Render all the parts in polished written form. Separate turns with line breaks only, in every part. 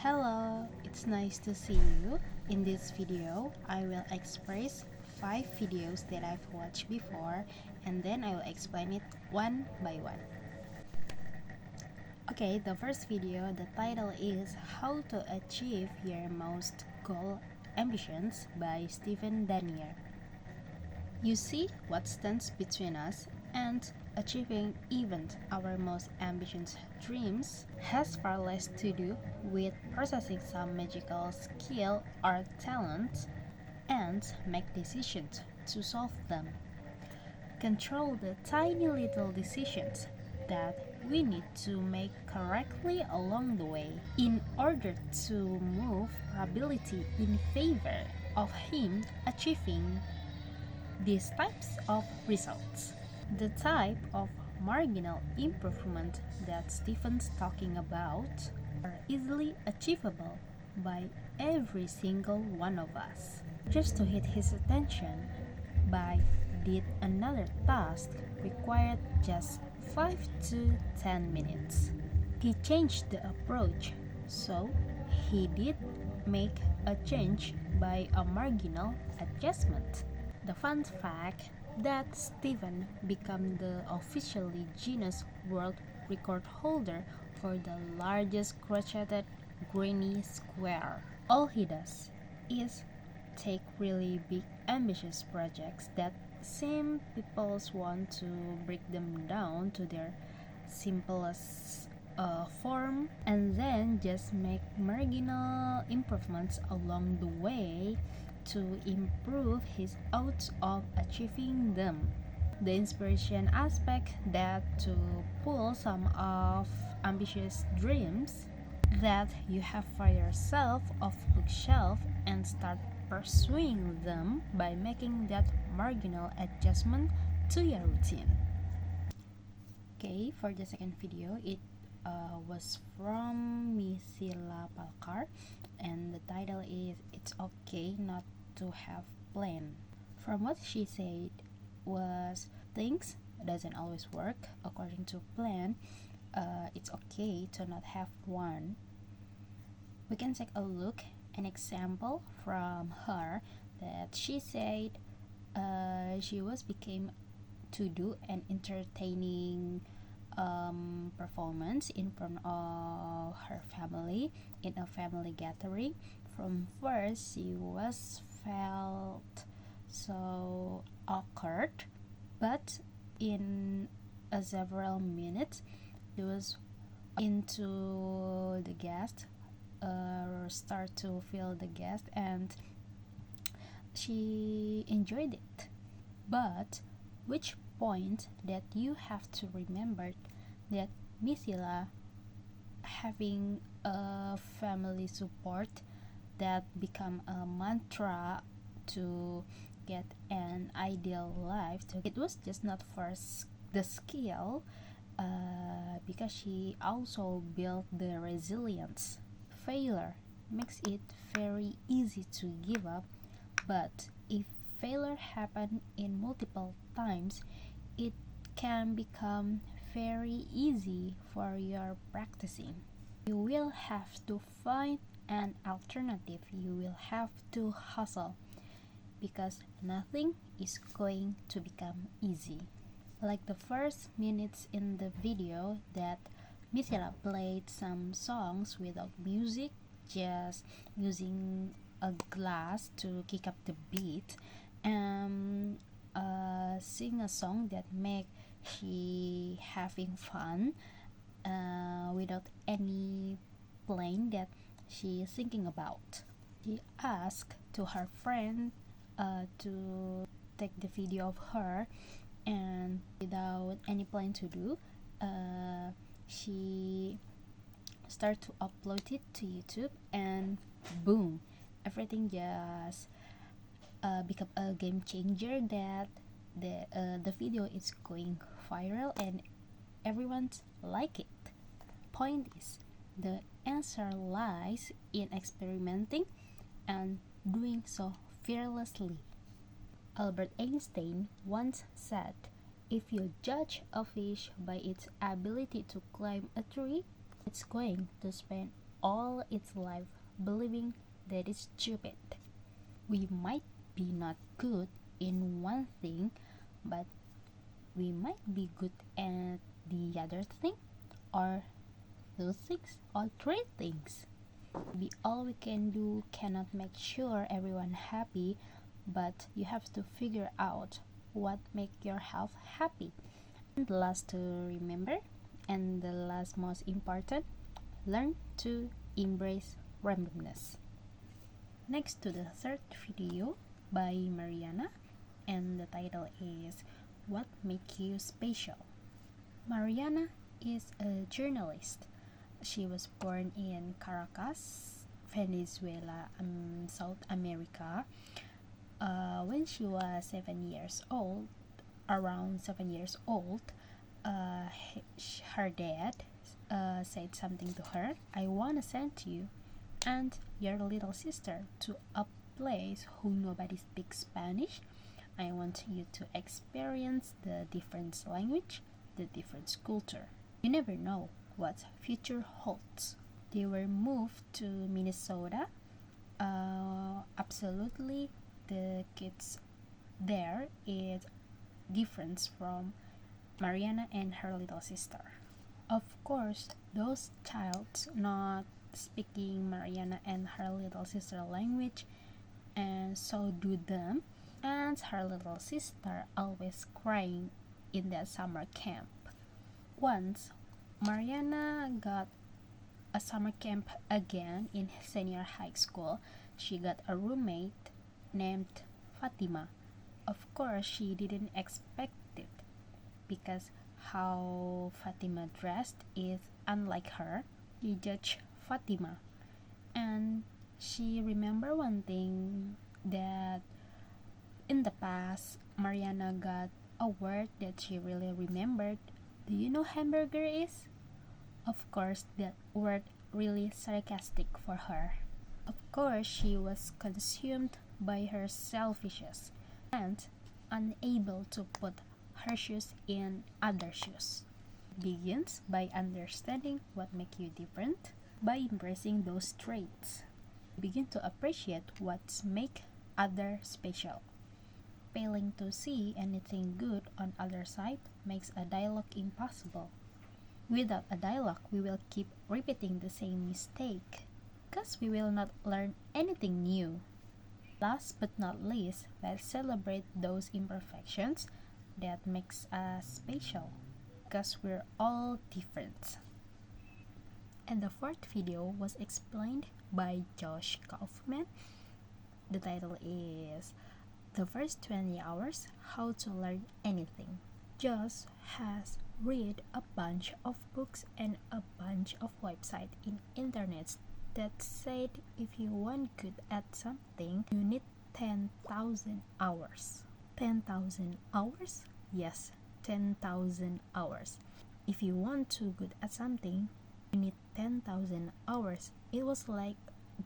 Hello, it's nice to see you. In this video, I will express 5 videos that I've watched before and then I will explain it one by one. Okay, the first video, the title is How to Achieve Your Most Goal Ambitions by Stephen Danier. You see what stands between us and achieving even our most ambitious dreams has far less to do with possessing some magical skill or talent and make decisions to solve them. Control the tiny little decisions that we need to make correctly along the way in order to move probability in favor of him achieving these types of results. The type of marginal improvement that Stephen's talking about are easily achievable by every single one of us. Just to hit his attention by did another task required just 5 to 10 minutes. He changed the approach, so he did make a change by a marginal adjustment. The fun fact that Stephen became the officially Guinness World Record holder for the largest crocheted granny square. All he does is take really big ambitious projects that some people want to break them down to their simplest form and then just make marginal improvements along the way to improve his odds of achieving them. The inspiration aspect that to pull some of ambitious dreams that you have for yourself off bookshelf and start pursuing them by making that marginal adjustment to your routine. Okay, for the second video, it was from Misila Palkar and the title is It's Okay Not to Have Plan. From what she said was things doesn't always work according to plan. It's okay to not have one. We can take a look an example from her that she said she became to do an entertaining performance in front of her family in a family gathering. From first she felt so awkward, but in several minutes she was into the guest start to feel the guest and she enjoyed it. But which point that you have to remember that Misila having a family support that become a mantra to get an ideal life. So it was just not for the skill because she also built the resilience. Failure makes it very easy to give up, but if failure happens in multiple times, it can become very easy for your practicing. You will have to find an alternative. You will have to hustle because nothing is going to become easy. Like the first minutes in the video that Misila played some songs without music, just using a glass to kick up the beat and sing a song that make she having fun without any plan that she is thinking about. She asked to her friend to take the video of her and without any plan to do she started to upload it to YouTube and boom, everything just become a game changer that the video is going viral and everyone's like it. Point is, the answer lies in experimenting and doing so fearlessly. Albert Einstein once said, if you judge a fish by its ability to climb a tree, it's going to spend all its life believing that it's stupid. We might be not good in one thing, but we might be good at the other thing, or two things, or three things. Maybe all we can do cannot make sure everyone happy, but you have to figure out what make your health happy. And the last to remember, and the last most important, learn to embrace randomness. Next to the third video by Mariana, and the title is What Make You Special? Mariana is a journalist. She was born in Caracas, Venezuela, South America. When she was 7 years old, around 7 years old, her dad said something to her. I want to send you and your little sister to a place who nobody speaks Spanish. I want you to experience the different language, the different culture. You never know what future holds. They were moved to Minnesota. Absolutely, the kids there is different from Mariana and her little sister. Of course, those childs not speaking Mariana and her little sister language, and so do them. And her little sister always crying in that summer camp. Once, Mariana got a summer camp again in senior high school. She got a roommate named Fatima. Of course, she didn't expect it because how Fatima dressed is unlike her. She judged Fatima, and she remember one thing, that in the past Mariana got a word that she really remembered. Do you know hamburger is? Of course, that word really sarcastic for her. Of course, she was consumed by her selfishness and unable to put her shoes in other shoes. It begins by understanding what makes you different, by embracing those traits. Begin to appreciate what makes others special. Failing to see anything good on other side makes a dialogue impossible. Without a dialogue, we will keep repeating the same mistake, because we will not learn anything new. Last but not least, let's celebrate those imperfections that makes us special, because we're all different. And the fourth video was explained by Josh Kaufman. The title is The First 20 Hours, How to Learn Anything. Josh has read a bunch of books and a bunch of websites in internet that said if you want good at something, you need 10,000 hours. 10,000 hours? Yes, 10,000 hours. If you want to good at something, you need 10,000 hours. It was like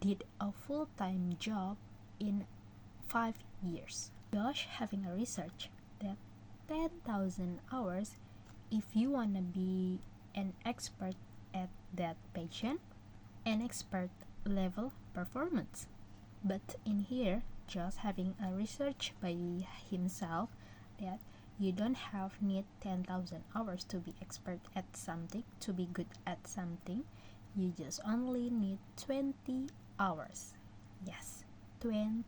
did a full-time job in 5 years. Josh having a research that 10,000 hours, if you want to be an expert at that passion, an expert level performance. But in here, just having a research by himself that you don't have need 10,000 hours to be expert at something, to be good at something. You just only need 20 hours. Yes, 20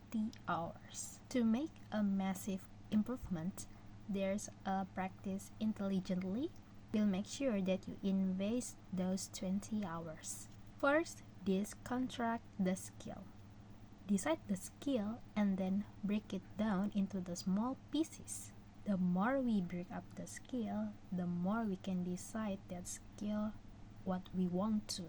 hours. To make a massive improvement, there's a practice intelligently. We'll make sure that you invest those 20 hours. First, contract the skill. Decide the skill and then break it down into the small pieces. The more we break up the skill, the more we can decide that skill what we want to.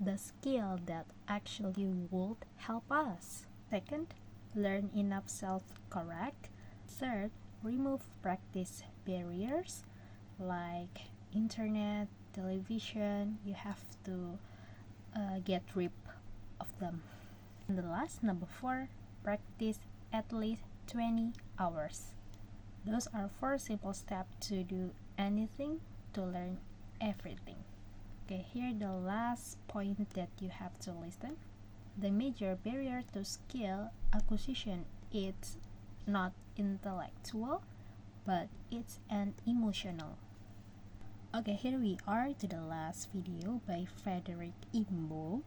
The skill that actually would help us. Second, learn enough self-correct. Third, remove practice barriers like internet, television. You have to get rid of them. And the last, number 4, practice at least 20 hours. Those are 4 simple steps to do anything, to learn everything. Okay, here the last point that you have to listen. The major barrier to skill acquisition is not intellectual, but it's an emotional. Okay, here we are to the last video by Frederick Imbo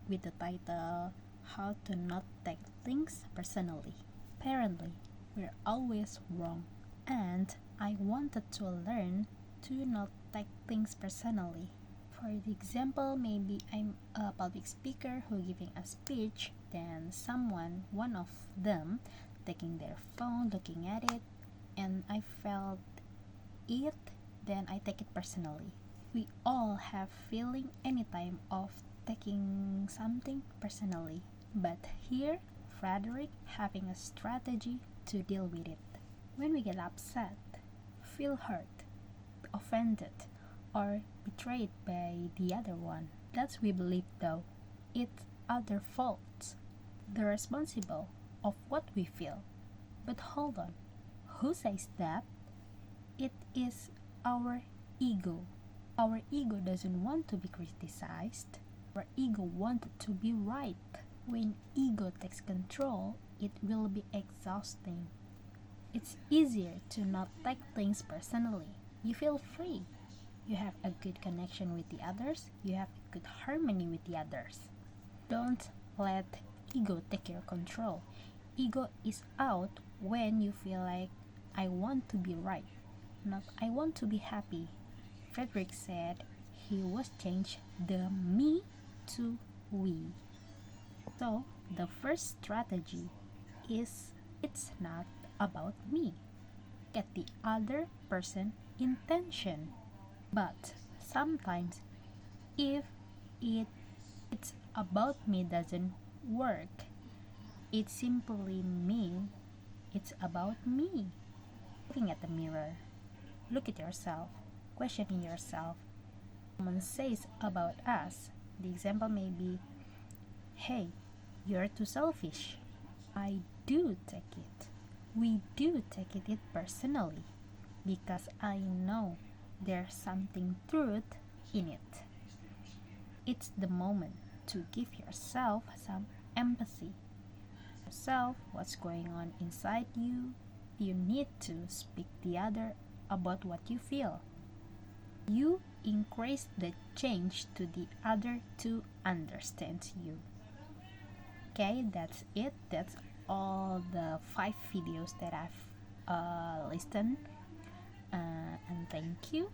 with the title How to Not Take Things Personally. Apparently, we're always wrong, and I wanted to learn to not take things personally. For the example, maybe I'm a public speaker who giving a speech, then one of them, taking their phone, looking at it, and I felt it, then I take it personally. We all have feeling anytime of taking something personally, but here, Frederick having a strategy to deal with it. When we get upset, feel hurt, offended, or betrayed by the other one, that's we believe though. It's other faults. They're responsible of what we feel. But hold on, who says that? It is our ego. Our ego doesn't want to be criticized. Our ego wants to be right. When ego takes control, it will be exhausting. It's easier to not take things personally. You feel free. You have a good connection with the others. You have a good harmony with the others. Don't let ego take your control. Ego is out when you feel like, I want to be right, not I want to be happy. Frederick said he was changed the me to we. So the first strategy is it's not about me. Get the other person intention. But sometimes if it's about me doesn't work, it simply means it's about me. Looking at the mirror, look at yourself, questioning yourself. Someone says about us, the example may be, hey, you're too selfish. I do take it. We do take it personally because I know there's something truth in it. It's the moment to give yourself some empathy. Yourself, what's going on inside you? You need to speak the other about what you feel. You increase the change to the other to understand you. Okay, that's it. That's all the 5 videos that I've listened. And thank you.